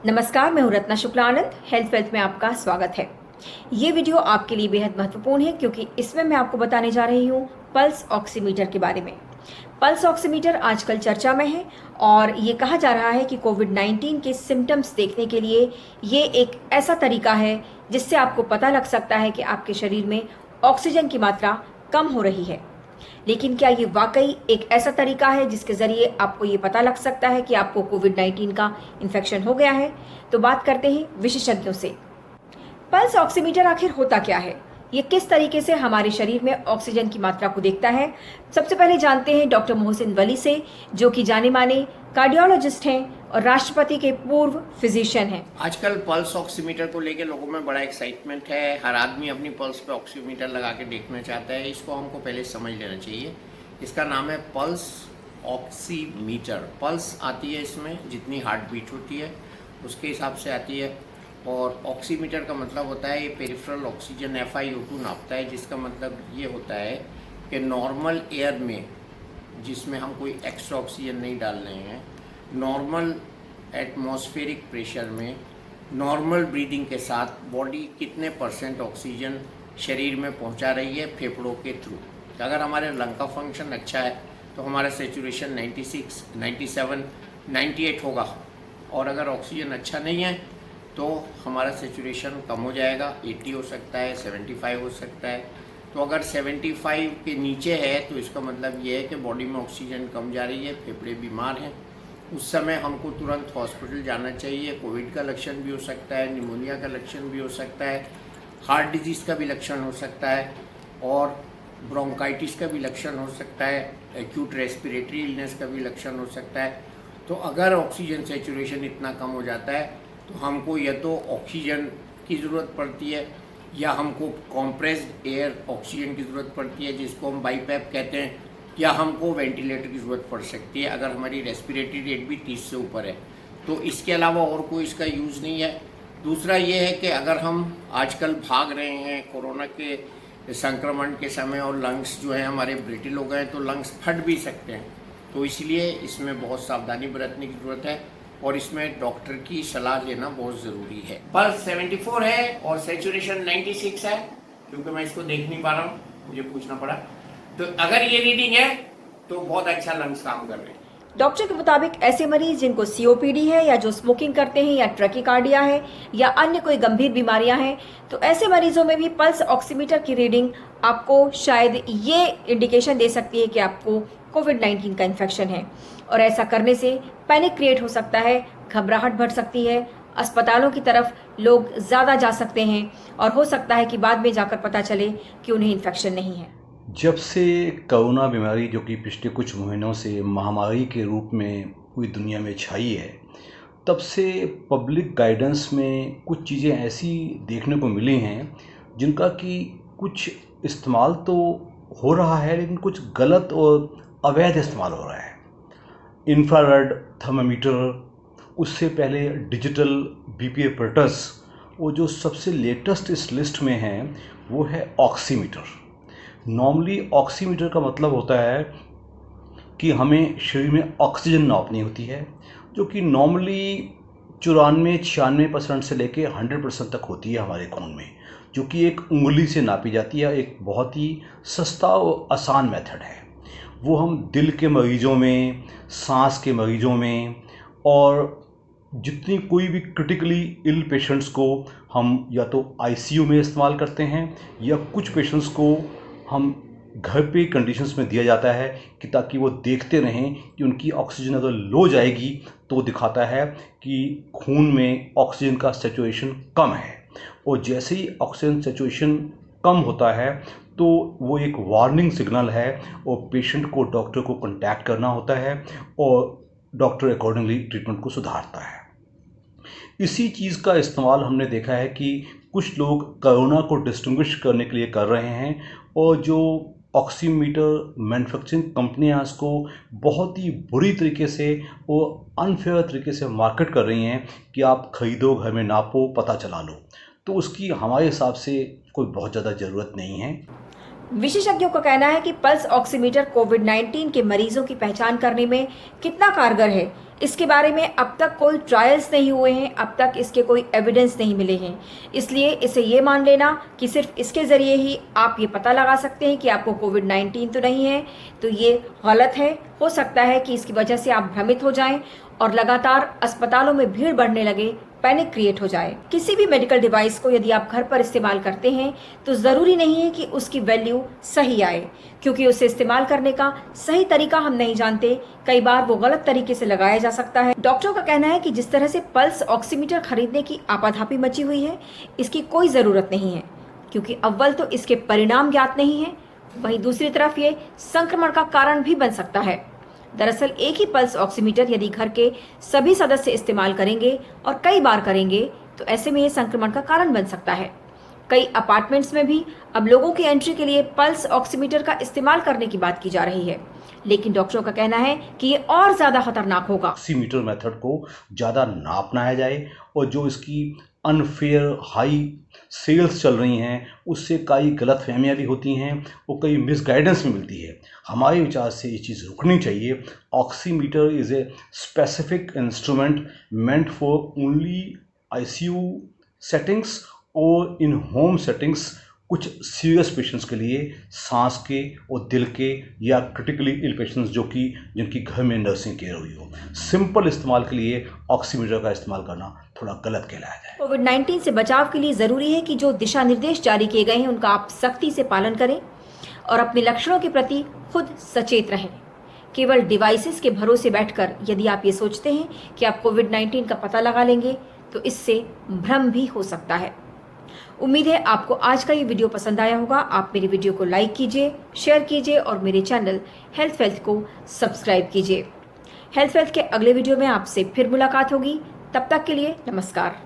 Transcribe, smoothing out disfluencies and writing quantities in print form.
नमस्कार, मैं हूं रत्ना शुक्लानंद। हेल्थ वेल्थ में आपका स्वागत है। ये वीडियो आपके लिए बेहद महत्वपूर्ण है क्योंकि इसमें मैं आपको बताने जा रही हूं पल्स ऑक्सीमीटर के बारे में। पल्स ऑक्सीमीटर आजकल चर्चा में है और ये कहा जा रहा है कि कोविड-19 के सिम्टम्स देखने के लिए ये एक ऐसा तरीका है जिससे आपको पता लग सकता है कि आपके शरीर में ऑक्सीजन की मात्रा कम हो रही है। लेकिन क्या ये वाकई एक ऐसा तरीका है जिसके ज़रिए आपको ये पता लग सकता है कि आपको कोविड-19 का इन्फेक्शन हो गया है? तो बात करते हैं विशेषज्ञों से। पल्स ऑक्सीमीटर आखिर होता क्या है? ये किस तरीके से हमारे शरीर में ऑक्सीजन की मात्रा को देखता है? सबसे पहले जानते हैं डॉक्टर मोहसिन वली से, जो कि जाने-माने कार्डियोलॉजिस्ट हैं और राष्ट्रपति के पूर्व फिजिशियन हैं। आजकल पल्स ऑक्सीमीटर को लेके लोगों में बड़ा एक्साइटमेंट है। हर आदमी अपनी पल्स पे ऑक्सीमीटर लगा के देखना चाहता है। इसको हमको पहले समझ लेना चाहिए। इसका नाम है पल्स ऑक्सीमीटर। पल्स आती है इसमें, जितनी हार्ट बीट होती है उसके हिसाब से आती है। और ऑक्सीमीटर का मतलब होता है ये पेरिफेरल ऑक्सीजन FiO2 नापता है, जिसका मतलब ये होता है कि नॉर्मल एयर में, जिसमें हम कोई एक्स्ट्रा ऑक्सीजन नहीं डाल रहे हैं, नॉर्मल एटमॉस्फेरिक प्रेशर में नॉर्मल ब्रीदिंग के साथ बॉडी कितने % ऑक्सीजन शरीर में पहुंचा रही है फेफड़ों के थ्रू। अगर हमारे लंग का फंक्शन अच्छा है तो हमारा सेचुरेशन 96, 97, 98 होगा, और अगर ऑक्सीजन अच्छा नहीं है तो हमारा सेचुरेशन कम हो जाएगा, 80 हो सकता है, 75 हो सकता है। तो अगर 75 के नीचे है तो इसका मतलब ये है कि बॉडी में ऑक्सीजन कम जा रही है, फेफड़े बीमार हैं। उस समय हमको तुरंत हॉस्पिटल जाना चाहिए। कोविड का लक्षण भी हो सकता है, निमोनिया का लक्षण भी हो सकता है, हार्ट डिजीज़ का भी लक्षण हो सकता है, और ब्रोंकाइटिस का भी लक्षण हो सकता है, एक्यूट रेस्पिरेटरी इलनेस का भी लक्षण हो सकता है। तो अगर ऑक्सीजन सेचुरेशन इतना कम हो जाता है तो हमको या तो ऑक्सीजन की ज़रूरत पड़ती है या हमको कॉम्प्रेस्ड एयर ऑक्सीजन की ज़रूरत पड़ती है, जिसको हम बाईपैप कहते हैं, या हमको वेंटिलेटर की ज़रूरत पड़ सकती है अगर हमारी रेस्पिरेटरी रेट भी 30 से ऊपर है। तो इसके अलावा और कोई इसका यूज़ नहीं है। दूसरा ये है कि अगर हम आजकल भाग रहे हैं कोरोना के संक्रमण के समय और लंग्स जो है हमारे ब्रिटिल हो गए, तो लंग्स फट भी सकते हैं। तो इसलिए इसमें बहुत सावधानी बरतने की ज़रूरत है और इसमें डॉक्टर की सलाह लेना बहुत ज़रूरी है। पल्स 74 है और सेचुरेशन 96 है। क्योंकि मैं इसको देख नहीं पा रहा हूँ, मुझे पूछना पड़ा। तो अगर ये रीडिंग है तो बहुत अच्छा लंग्स काम कर रहे हैं। डॉक्टर के मुताबिक ऐसे मरीज जिनको COPD है या जो स्मोकिंग करते हैं या ट्रैकीकार्डिया है या अन्य कोई गंभीर बीमारियां हैं, तो ऐसे मरीजों में भी पल्स ऑक्सीमीटर की रीडिंग आपको शायद ये इंडिकेशन दे सकती है कि आपको कोविड-19 का इन्फेक्शन है। और ऐसा करने से पैनिक क्रिएट हो सकता है, घबराहट बढ़ सकती है, अस्पतालों की तरफ लोग ज़्यादा जा सकते हैं और हो सकता है कि बाद में जाकर पता चले कि उन्हें इन्फेक्शन नहीं है। जब से कोरोना बीमारी, जो कि पिछले कुछ महीनों से महामारी के रूप में पूरी दुनिया में छाई है, तब से पब्लिक गाइडेंस में कुछ चीज़ें ऐसी देखने को मिली हैं जिनका कि कुछ इस्तेमाल तो हो रहा है, लेकिन कुछ गलत और अवैध इस्तेमाल हो रहा है। इंफ्रारेड थर्मामीटर, उससे पहले डिजिटल BPA apparatus, वो जो सबसे लेटेस्ट इस लिस्ट में है वो है ऑक्सीमीटर। नॉर्मली ऑक्सीमीटर का मतलब होता है कि हमें शरीर में ऑक्सीजन नापनी होती है, जो कि नॉर्मली 94-96% से लेके 100% तक होती है हमारे खून में, जो कि एक उंगली से नापी जाती है। एक बहुत ही सस्ता और आसान मेथड है। वो हम दिल के मरीजों में, सांस के मरीजों में, और जितनी कोई भी क्रिटिकली इल पेशेंट्स को हम या तो ICU में इस्तेमाल करते हैं, या कुछ पेशेंट्स को हम घर पे कंडीशंस में दिया जाता है कि ताकि वो देखते रहें कि उनकी ऑक्सीजन अगर लो जाएगी तो दिखाता है कि खून में ऑक्सीजन का सेचुरेशन कम है। और जैसे ही ऑक्सीजन सेचुरेशन कम होता है तो वो एक वार्निंग सिग्नल है और पेशेंट को डॉक्टर को कांटेक्ट करना होता है और डॉक्टर अकॉर्डिंगली ट्रीटमेंट को सुधारता है। इसी चीज़ का इस्तेमाल हमने देखा है कि कुछ लोग कोरोना को डिस्टिंग्विश करने के लिए कर रहे हैं, और जो ऑक्सीमीटर मैन्युफैक्चरिंग कंपनियां इसको बहुत ही बुरी तरीके से और अनफेयर तरीके से मार्केट कर रही हैं कि आप ख़रीदो, घर में नापो, पता चला लो। तो उसकी हमारे हिसाब से कोई बहुत ज़्यादा ज़रूरत नहीं है। विशेषज्ञों का कहना है कि पल्स ऑक्सीमीटर कोविड-19 के मरीजों की पहचान करने में कितना कारगर है, इसके बारे में अब तक कोई ट्रायल्स नहीं हुए हैं, अब तक इसके कोई एविडेंस नहीं मिले हैं। इसलिए इसे ये मान लेना कि सिर्फ इसके ज़रिए ही आप ये पता लगा सकते हैं कि आपको कोविड-19 तो नहीं है, तो ये गलत है। हो सकता है कि इसकी वजह से आप भ्रमित हो जाएं और लगातार अस्पतालों में भीड़ बढ़ने लगे, पैनिक क्रिएट हो जाए। किसी भी मेडिकल डिवाइस को यदि आप घर पर इस्तेमाल करते हैं तो ज़रूरी नहीं है कि उसकी वैल्यू सही आए, क्योंकि उसे इस्तेमाल करने का सही तरीका हम नहीं जानते। कई बार वो गलत तरीके से लगाया जा सकता है। डॉक्टरों का कहना है कि जिस तरह से पल्स ऑक्सीमीटर खरीदने की आपाधापी मची हुई है, इसकी कोई ज़रूरत नहीं है, क्योंकि अव्वल तो इसके परिणाम ज्ञात नहीं है, वहीं दूसरी तरफ ये संक्रमण का कारण भी बन सकता है। दरअसल एक ही पल्स ऑक्सीमीटर यदि घर के सभी सदस्य इस्तेमाल करेंगे और कई बार करेंगे तो ऐसे में ये संक्रमण का कारण बन सकता है। कई अपार्टमेंट्स में भी अब लोगों की एंट्री के लिए पल्स ऑक्सीमीटर का इस्तेमाल करने की बात की जा रही है, लेकिन डॉक्टरों का कहना है कि ये और ज़्यादा खतरनाक होगा। ऑक्सीमीटर मेथड को ज़्यादा ना अपनाया जाए और जो इसकी अनफेयर हाई सेल्स चल रही हैं उससे कई गलतफहमियां भी होती हैं और कई मिसगाइडेंस भी मिलती है। हमारे विचार से ये चीज़ रुकनी चाहिए। Oximeter is a specific instrument meant for only ICU settings और इन होम सेटिंग्स, कुछ सीरियस पेशेंट्स के लिए, सांस के और दिल के या क्रिटिकली इल पेशेंट्स जिनकी घर में नर्सिंग केयर हुई हो। सिंपल इस्तेमाल के लिए ऑक्सीमीटर का इस्तेमाल करना थोड़ा गलत कहलाया जाए। कोविड-19 से बचाव के लिए ज़रूरी है कि जो दिशा निर्देश जारी किए गए हैं उनका आप सख्ती से पालन करें और अपने लक्षणों के प्रति खुद सचेत रहें। केवल डिवाइसेस के भरोसे बैठकर यदि आप ये सोचते हैं कि आप कोविड-19 का पता लगा लेंगे तो इससे भ्रम भी हो सकता है। उम्मीद है आपको आज का ये वीडियो पसंद आया होगा। आप मेरे वीडियो को लाइक कीजिए, शेयर कीजिए और मेरे चैनल हेल्थ वेल्थ को सब्सक्राइब कीजिए। हेल्थ वेल्थ के अगले वीडियो में आपसे फिर मुलाकात होगी। तब तक के लिए नमस्कार।